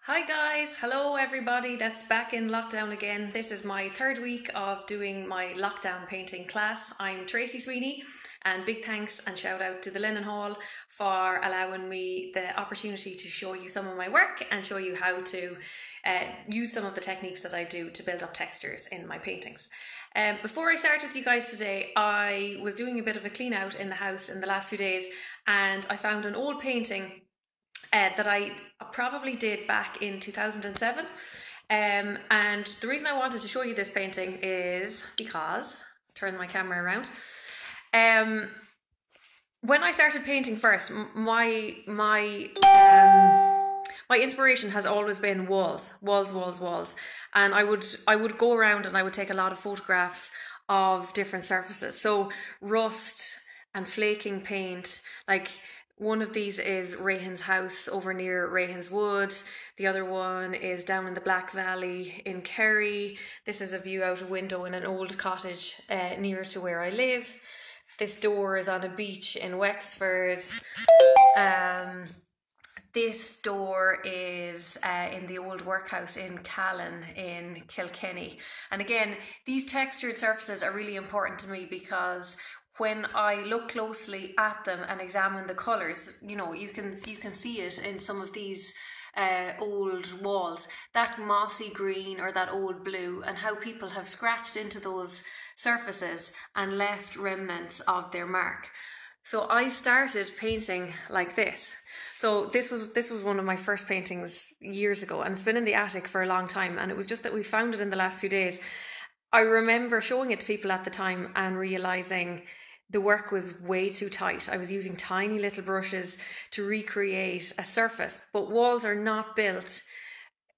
Hi guys, hello everybody that's back in lockdown again. This is my third week of doing my lockdown painting class. I'm Tracy Sweeney, and big thanks and shout out to the Linen Hall for allowing me the opportunity to show you some of my work and show you how to use some of the techniques that I do to build up textures in my paintings. Before I start with you guys today, I was doing a bit of a clean out in the house in the last few days, and I found an old painting that I probably did back in 2007. And the reason I wanted to show you this painting is because, turn my camera around, when I started painting first, my inspiration has always been walls, and I would go around and I would take a lot of photographs of different surfaces. So rust and flaking paint, like one of these is Rayhan's house over near Rayhan's Wood. The other one is down in the Black Valley in Kerry. This is a view out a window in an old cottage near to where I live. This door is on a beach in Wexford. This door is in the old workhouse in Callan in Kilkenny. And again, these textured surfaces are really important to me because when I look closely at them and examine the colours, you know, you can see it in some of these old walls, that mossy green or that old blue, and how people have scratched into those surfaces and left remnants of their mark. So I started painting like this. So this was one of my first paintings years ago, and it's been in the attic for a long time, and it was just that we found it in the last few days. I remember showing it to people at the time and realising the work was way too tight. I was using tiny little brushes to recreate a surface, but walls are not built,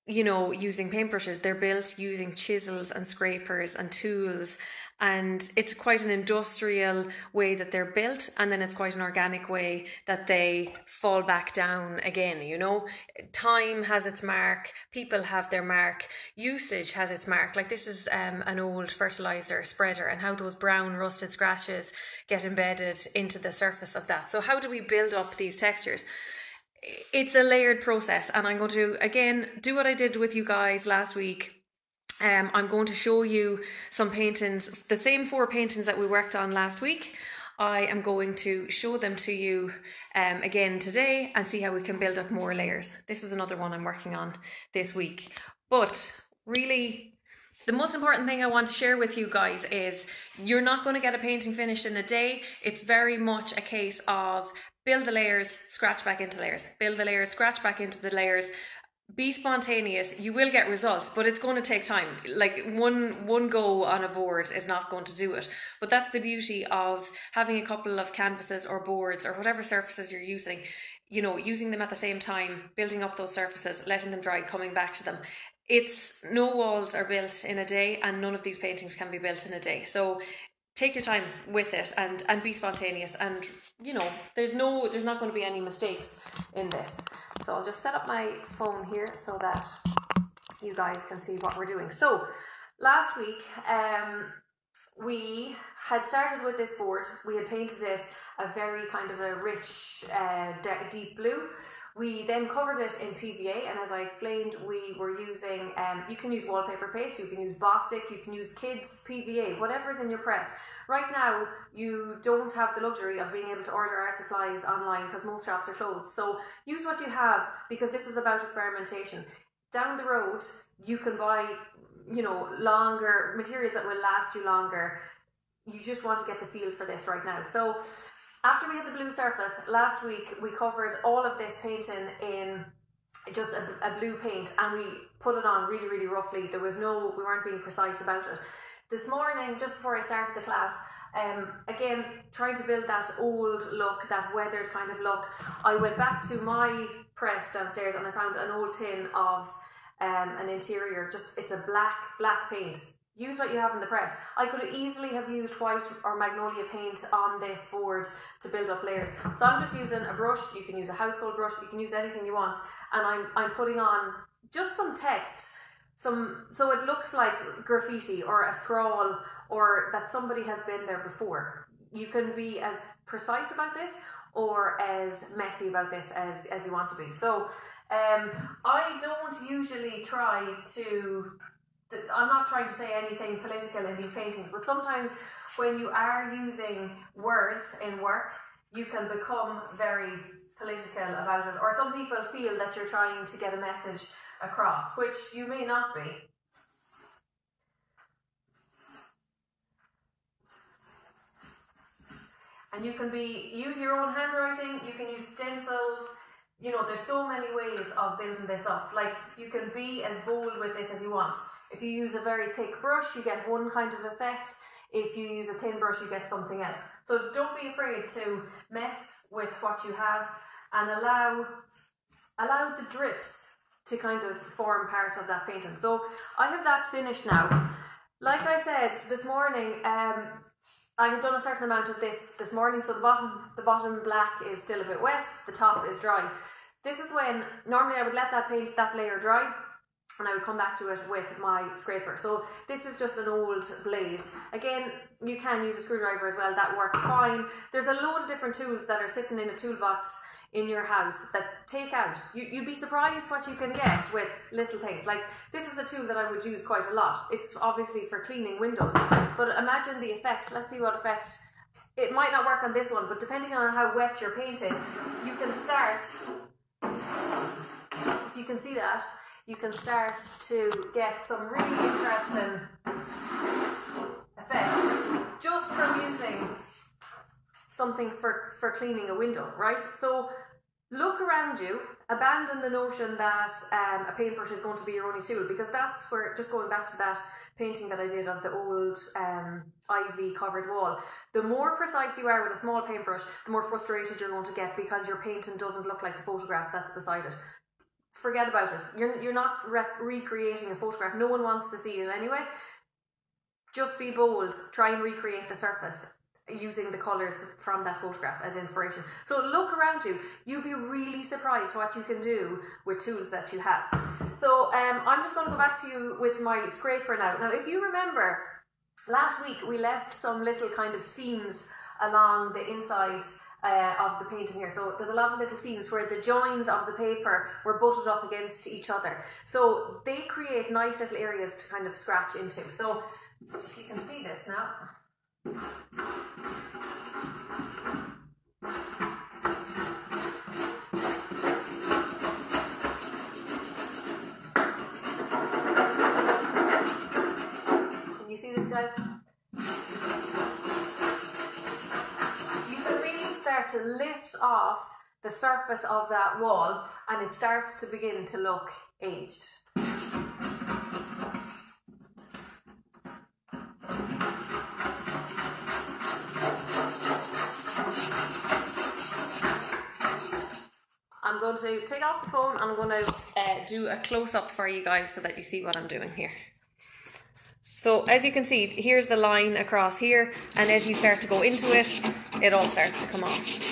you know, using paintbrushes. They're built using chisels and scrapers and tools, and it's quite an industrial way that they're built, and then it's quite an organic way that they fall back down again, you know. Time has its mark, people have their mark, usage has its mark. Like this is an old fertilizer spreader, and how those brown rusted scratches get embedded into the surface of that. So how do we build up these textures? It's a layered process, and I'm going to again do what I did with you guys last week. I'm going to show you some paintings, the same 4 paintings that we worked on last week. I am going to show them to you again today and see how we can build up more layers. This was another one I'm working on this week. But really, the most important thing I want to share with you guys is you're not going to get a painting finished in a day. It's very much a case of build the layers, scratch back into layers, build the layers, scratch back into the layers. Be spontaneous. You will get results, but it's going to take time. Like one go on a board is not going to do it. But that's the beauty of having a couple of canvases or boards or whatever surfaces you're using, you know, using them at the same time, building up those surfaces, letting them dry, coming back to them. It's no walls are built in a day, and none of these paintings can be built in a day. So take your time with it and be spontaneous, and you know, there's not going to be any mistakes in this. So I'll just set up my phone here so that you guys can see what we're doing. So last week we had started with this board. We had painted it a very kind of a rich deep blue. We then covered it in PVA, and as I explained, we were using, you can use wallpaper paste, you can use Bostik, you can use kids PVA, whatever's in your press. Right now, you don't have the luxury of being able to order art supplies online because most shops are closed. So use what you have, because this is about experimentation. Down the road, you can buy, you know, longer materials that will last you longer. You just want to get the feel for this right now. So after we had the blue surface, last week we covered all of this painting in just a blue paint, and we put it on really, really roughly. We weren't being precise about it. This morning, just before I started the class, again, trying to build that old look, that weathered kind of look, I went back to my press downstairs and I found an old tin of an interior, it's a black paint. Use what you have in the press. I could easily have used white or magnolia paint on this board to build up layers. So I'm just using a brush. You can use a household brush. You can use anything you want. And I'm putting on just some text, so it looks like graffiti or a scrawl, or that somebody has been there before. You can be as precise about this, or as messy about this as you want to be. So I don't usually try to, I'm not trying to say anything political in these paintings, but sometimes when you are using words in work, you can become very political about it, or some people feel that you're trying to get a message across, which you may not be. And you can use your own handwriting, you can use stencils, you know, there's so many ways of building this up. Like, you can be as bold with this as you want. If you use a very thick brush, you get one kind of effect. If you use a thin brush, you get something else. So don't be afraid to mess with what you have and allow the drips to kind of form part of that painting. So I have that finished now. Like I said this morning, I had done a certain amount of this morning, so the bottom black is still a bit wet, the top is dry. This is when normally I would let that layer dry, and I would come back to it with my scraper. So this is just an old blade. Again, you can use a screwdriver as well, that works fine. There's a load of different tools that are sitting in a toolbox in your house that take out. You'd be surprised what you can get with little things. Like, this is a tool that I would use quite a lot. It's obviously for cleaning windows, but imagine the effect. Let's see what effect. It might not work on this one, but depending on how wet your paint is, you can start, if you can see that, you can start to get some really interesting effects just from using something for cleaning a window, right? So look around you, abandon the notion that a paintbrush is going to be your only tool, because that's where, just going back to that painting that I did of the old ivy covered wall, the more precise you are with a small paintbrush, the more frustrated you're going to get because your painting doesn't look like the photograph that's beside it. Forget about it. You're not recreating a photograph. No one wants to see it anyway. Just be bold. Try and recreate the surface using the colours from that photograph as inspiration. So look around you. You'll be really surprised what you can do with tools that you have. So I'm just going to go back to you with my scraper now. Now, if you remember, last week we left some little kind of seams along the inside of the painting here. So there's a lot of little seams where the joins of the paper were butted up against each other. So they create nice little areas to kind of scratch into. So if you can see this now. Can you see this, guys? You can really start to lift off the surface of that wall and it starts to begin to look aged. I'm going to take off the phone and I'm going to do a close-up for you guys so that you see what I'm doing here. So as you can see, here's the line across here, and as you start to go into it, it all starts to come off.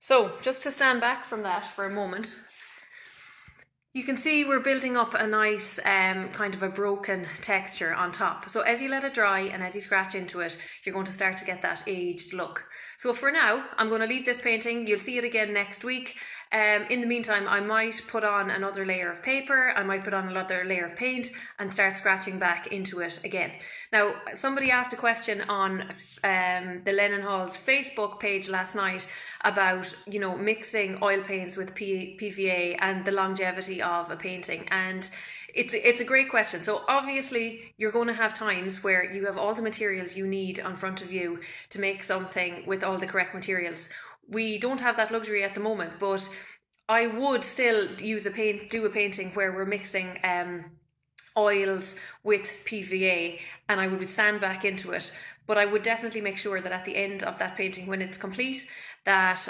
So just to stand back from that for a moment, you can see we're building up a nice kind of a broken texture on top. So as you let it dry and as you scratch into it, you're going to start to get that aged look. So for now, I'm going to leave this painting. You'll see it again next week. In the meantime, I might put on another layer of paper, I might put on another layer of paint and start scratching back into it again. Now, somebody asked a question on the Lennon Hall's Facebook page last night about, you know, mixing oil paints with PVA and the longevity of a painting, and it's a great question. So obviously you're going to have times where you have all the materials you need in front of you to make something with all the correct materials. We don't have that luxury at the moment, but I would still do a painting where we're mixing oils with PVA, and I would sand back into it. But I would definitely make sure that at the end of that painting, when it's complete, that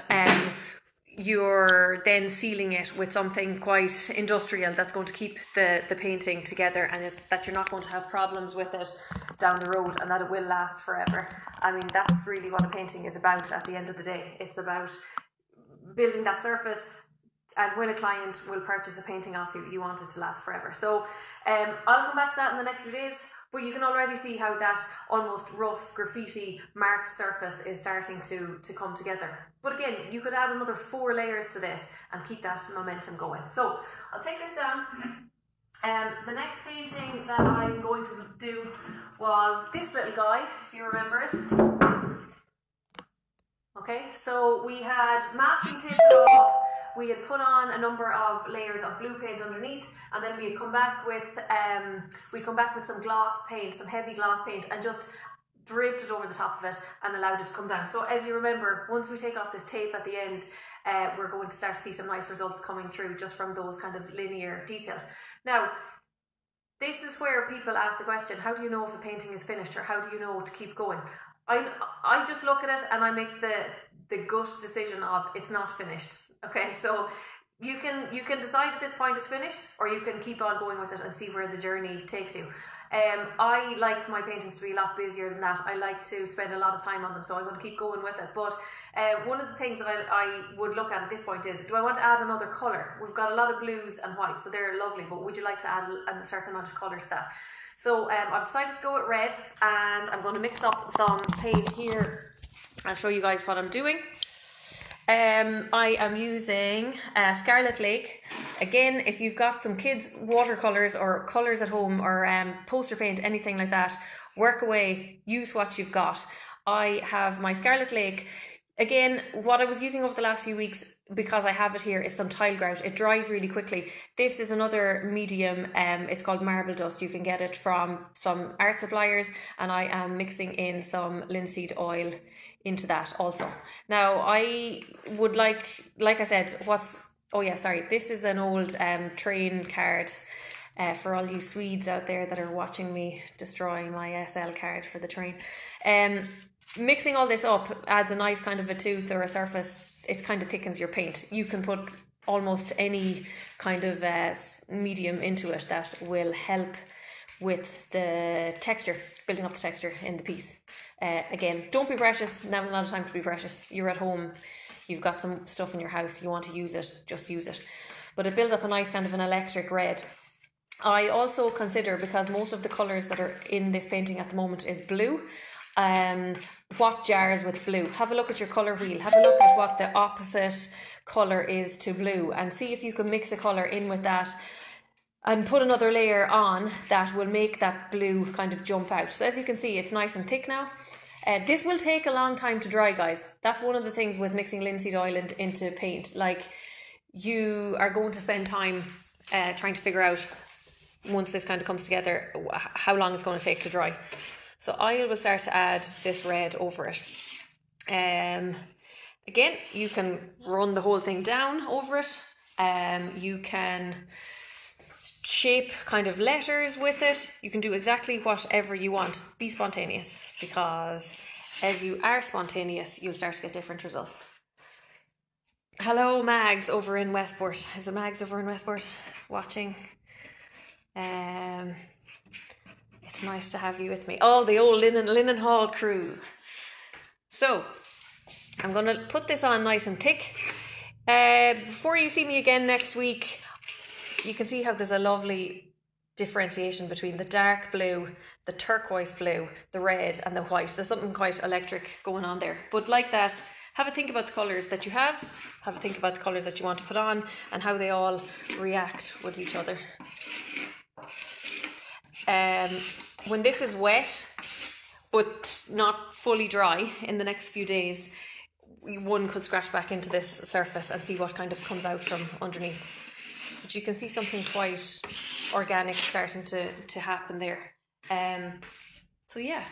you're then sealing it with something quite industrial that's going to keep the painting together, and that you're not going to have problems with it down the road, and that it will last forever. I mean, that's really what a painting is about at the end of the day. It's about building that surface, and when a client will purchase a painting off you, you want it to last forever. So I'll come back to that in the next few days. But you can already see how that almost rough graffiti marked surface is starting to come together. But again, you could add another 4 layers to this and keep that momentum going. So I'll take this down. The next painting that I'm going to do was this little guy, if you remember it. Okay, so we had masking tape it off. We had put on a number of layers of blue paint underneath, and then we had come back with some glass paint, some heavy glass paint, and just draped it over the top of it and allowed it to come down. So as you remember, once we take off this tape at the end, we're going to start to see some nice results coming through just from those kind of linear details. Now, this is where people ask the question, how do you know if a painting is finished, or how do you know to keep going? I just look at it and I make the gut decision of it's not finished. Okay, so you can decide at this point it's finished, or you can keep on going with it and see where the journey takes you. I like my paintings to be a lot busier than that. I like to spend a lot of time on them, so I'm going to keep going with it. But one of the things that I would look at this point is, do I want to add another colour? We've got a lot of blues and whites, so they're lovely, but would you like to add a certain amount of colour to that? So I've decided to go with red, and I'm going to mix up some paint here. I'll show you guys what I'm doing. I am using Scarlet Lake. Again, if you've got some kids' watercolours or colours at home, or poster paint, anything like that, work away, use what you've got. I have my Scarlet Lake. Again, what I was using over the last few weeks, because I have it here, is some tile grout. It dries really quickly. This is another medium, it's called Marble Dust. You can get it from some art suppliers, and I am mixing in some linseed oil into that also. Now, I would like I said, this is an old train card for all you Swedes out there that are watching me destroy my SL card for the train. Mixing all this up adds a nice kind of a tooth or a surface. It kind of thickens your paint. You can put almost any kind of medium into it that will help with the texture, building up the texture in the piece. Again, don't be precious. Now's not a time to be precious. You're at home, you've got some stuff in your house, you want to use it, just use it. But it builds up a nice kind of an electric red. I also consider, because most of the colours that are in this painting at the moment is blue, what jars with blue. Have a look at your colour wheel, have a look at what the opposite colour is to blue, and see if you can mix a colour in with that and put another layer on that will make that blue kind of jump out. So as you can see, it's nice and thick now. This will take a long time to dry, guys. That's one of the things with mixing linseed oil into paint. Like, you are going to spend time trying to figure out, once this kind of comes together, how long it's going to take to dry. So I will start to add this red over it. Again, you can run the whole thing down over it. You can shape kind of letters with it. You can do exactly whatever you want. Be spontaneous, because as you are spontaneous, you'll start to get different results. Hello, Mags over in Westport. Is it Mags over in Westport watching? It's nice to have you with me. All the old Linen Hall crew. So I'm going to put this on nice and thick. Before you see me again next week, you can see how there's a lovely differentiation between the dark blue, the turquoise blue, the red and the white. There's something quite electric going on there. But like that, have a think about the colours that you have a think about the colours that you want to put on, and how they all react with each other. When this is wet, but not fully dry, in the next few days, one could scratch back into this surface and see what kind of comes out from underneath. But you can see something quite organic starting to happen there. So yeah,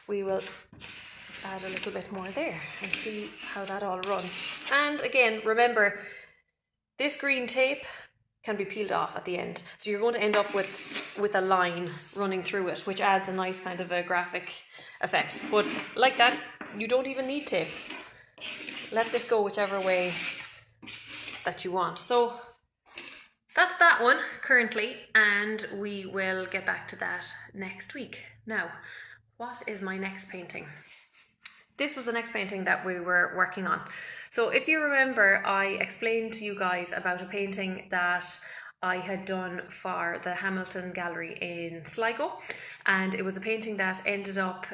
we will add a little bit more there and see how that all runs. And again, remember, this green tape can be peeled off at the end. So you're going to end up with a line running through it, which adds a nice kind of a graphic effect. But like that, you don't even need tape. Let this go whichever way that you want. So that's that one currently, and we will get back to that next week. Now, what is my next painting? This was the next painting that we were working on. So if you remember, I explained to you guys about a painting that I had done for the Hamilton Gallery in Sligo, and it was a painting that ended up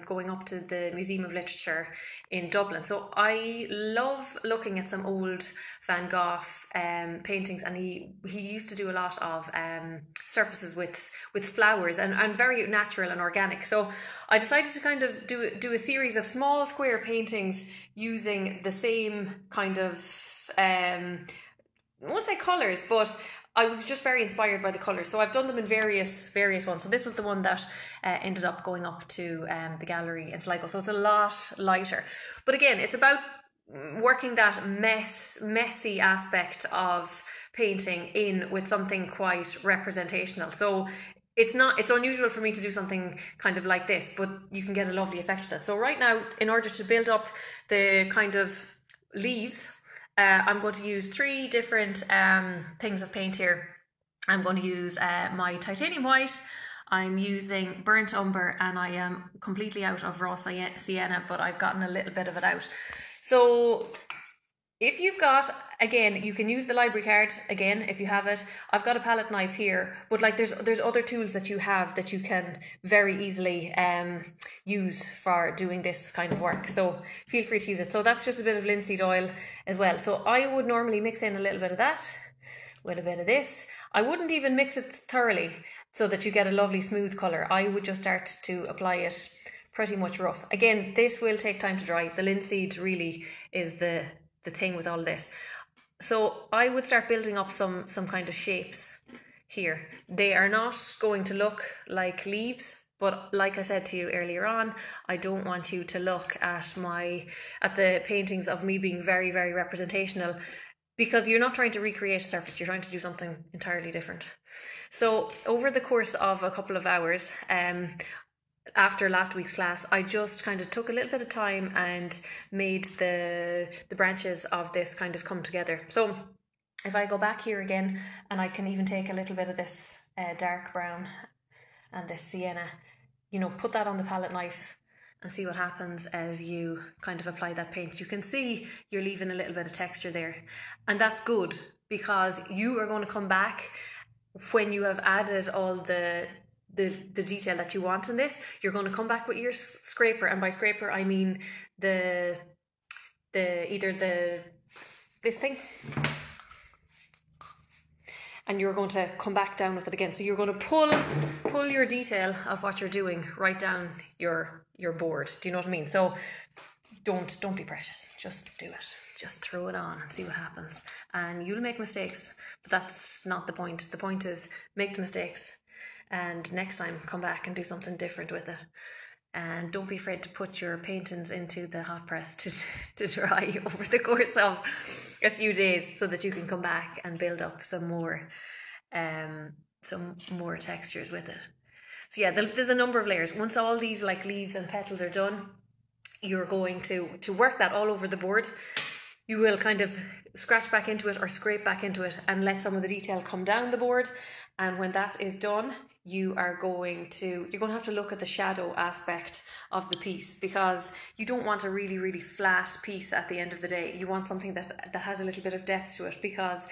going up to the Museum of Literature in Dublin. So I love looking at some old Van Gogh paintings, and he used to do a lot of surfaces with flowers and very natural and organic. So I decided to kind of do a series of small square paintings using the same kind of I won't say colours, but I was just very inspired by the colours. So I've done them in various ones. So this was the one that ended up going up to the gallery in Sligo. So it's a lot lighter. But again, it's about working that messy aspect of painting in with something quite representational. So it's unusual for me to do something kind of like this, but you can get a lovely effect with it. So right now, in order to build up the kind of leaves, I'm going to use 3 different things of paint here. I'm going to use my titanium white, I'm using burnt umber, and I am completely out of raw sienna, but I've gotten a little bit of it out. So if you've got, again, you can use the library card, again, if you have it. I've got a palette knife here, but like there's other tools that you have that you can very easily use for doing this kind of work. So feel free to use it. So that's just a bit of linseed oil as well. So I would normally mix in a little bit of that with a bit of this. I wouldn't even mix it thoroughly so that you get a lovely smooth colour. I would just start to apply it pretty much rough. Again, this will take time to dry. The linseed really is the thing with all this. So I would start building up some kind of shapes here. They are not going to look like leaves, but like I said to you earlier on, I don't want you to look at the paintings of me being very, very representational, because you're not trying to recreate a surface, you're trying to do something entirely different. So over the course of a couple of hours, after last week's class, I just kind of took a little bit of time and made the branches of this kind of come together. So if I go back here again, and I can even take a little bit of this dark brown and this sienna, you know, put that on the palette knife and see what happens as you kind of apply that paint. You can see you're leaving a little bit of texture there, and that's good, because you are going to come back when you have added all the detail that you want in this. You're going to come back with your scraper, and by scraper I mean this thing, and you're going to come back down with it again. So you're going to pull your detail of what you're doing right down your board. Do you know what I mean? So don't be precious, just do it. Just throw it on and see what happens. And you'll make mistakes, but that's not the point. The point is make the mistakes, and next time come back and do something different with it. And don't be afraid to put your paintings into the hot press to dry over the course of a few days, so that you can come back and build up some more textures with it. So yeah, there's a number of layers. Once all these like leaves and petals are done, you're going to work that all over the board. You will kind of scratch back into it or scrape back into it and let some of the detail come down the board. And when that is done, you're going to have to look at the shadow aspect of the piece, because you don't want a really, really flat piece at the end of the day. You want something that has a little bit of depth to it, because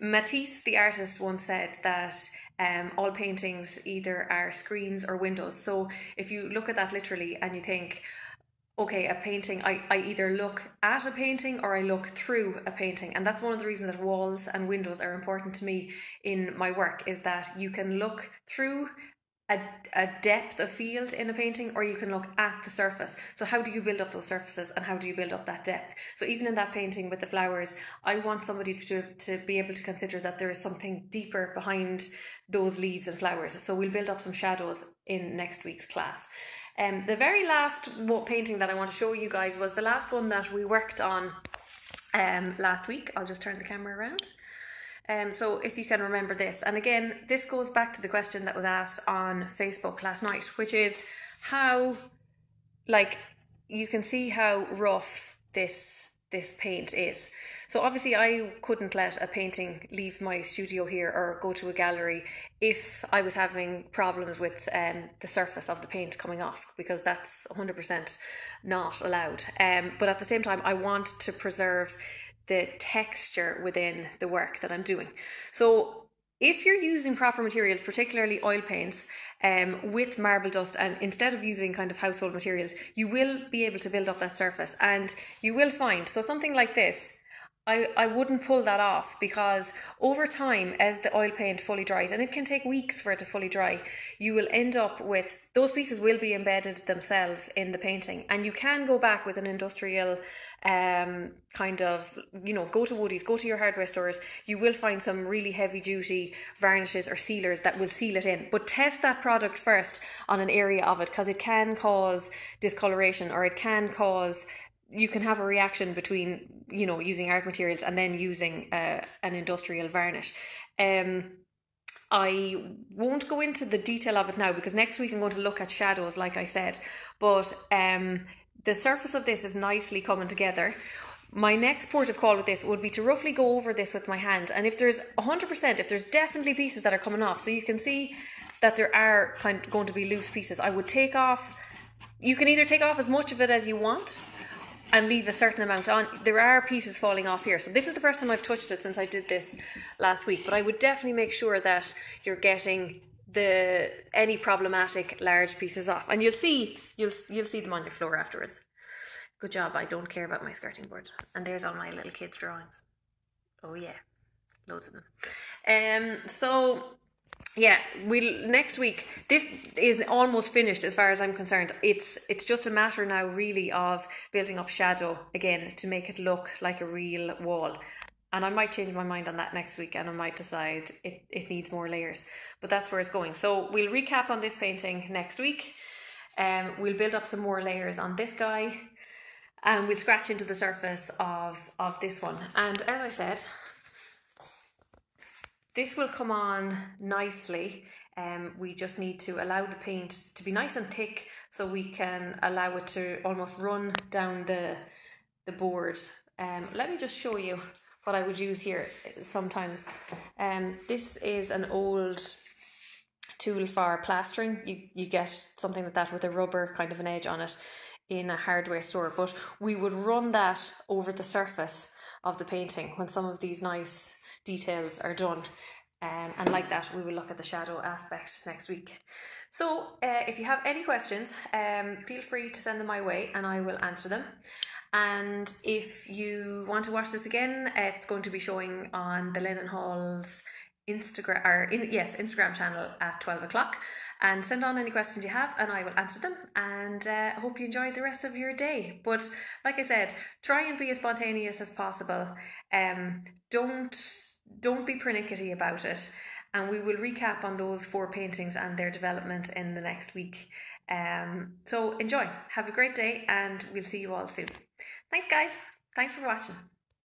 Matisse, the artist, once said that all paintings either are screens or windows. So if you look at that literally and you think, okay, a painting, I either look at a painting or I look through a painting. And that's one of the reasons that walls and windows are important to me in my work, is that you can look through a depth of field in a painting, or you can look at the surface. So how do you build up those surfaces, and how do you build up that depth? So even in that painting with the flowers, I want somebody to be able to consider that there is something deeper behind those leaves and flowers. So we'll build up some shadows in next week's class. The very last painting that I want to show you guys was the last one that we worked on last week. I'll just turn the camera around. So if you can remember this, and again, this goes back to the question that was asked on Facebook last night, which is how, like, you can see how rough this this paint is. So obviously I couldn't let a painting leave my studio here or go to a gallery if I was having problems with the surface of the paint coming off, because that's 100% not allowed. But at the same time, I want to preserve the texture within the work that I'm doing. So if you're using proper materials, particularly oil paints, with marble dust, and instead of using kind of household materials, you will be able to build up that surface, and you will find, so something like this, I wouldn't pull that off, because over time, as the oil paint fully dries, and it can take weeks for it to fully dry, you will end up with, those pieces will be embedded themselves in the painting. And you can go back with an industrial kind of, go to Woodies, go to your hardware stores, you will find some really heavy duty varnishes or sealers that will seal it in. But test that product first on an area of it, because it can cause discoloration, or it can cause, you can have a reaction between, using art materials and then using an industrial varnish. I won't go into the detail of it now, because next week I'm going to look at shadows, like I said. But the surface of this is nicely coming together. My next port of call with this would be to roughly go over this with my hand. And if there's 100%, if there's definitely pieces that are coming off, so you can see that there are going to be loose pieces, I would take off, you can either take off as much of it as you want and leave a certain amount on. There are pieces falling off here. So this is the first time I've touched it since I did this last week, but I would definitely make sure that you're getting any problematic large pieces off, and you'll see them on your floor afterwards. Good job, I don't care about my skirting board. And there's all my little kids' drawings. Oh yeah, loads of them. So yeah, next week, this is almost finished as far as I'm concerned. It's just a matter now really of building up shadow again to make it look like a real wall. And I might change my mind on that next week, and I might decide it needs more layers. But that's where it's going. So we'll recap on this painting next week. We'll build up some more layers on this guy, and we'll scratch into the surface of this one. And as I said, this will come on nicely. We just need to allow the paint to be nice and thick so we can allow it to almost run down the board. Let me just show you what I would use here sometimes. This is an old tool for plastering. You get something like that with a rubber kind of an edge on it in a hardware store, but we would run that over the surface of the painting when some of these nice details are done. And like that, we will look at the shadow aspect next week. So if you have any questions, feel free to send them my way and I will answer them. And if you want to watch this again, it's going to be showing on the Lennon Hall's Instagram channel at 12 o'clock. And send on any questions you have and I will answer them. And I hope you enjoy the rest of your day. But like I said, try and be as spontaneous as possible. Don't be pernickety about it. And we will recap on those 4 paintings and their development in the next week. So enjoy. Have a great day and we'll see you all soon. Thanks guys. Thanks for watching.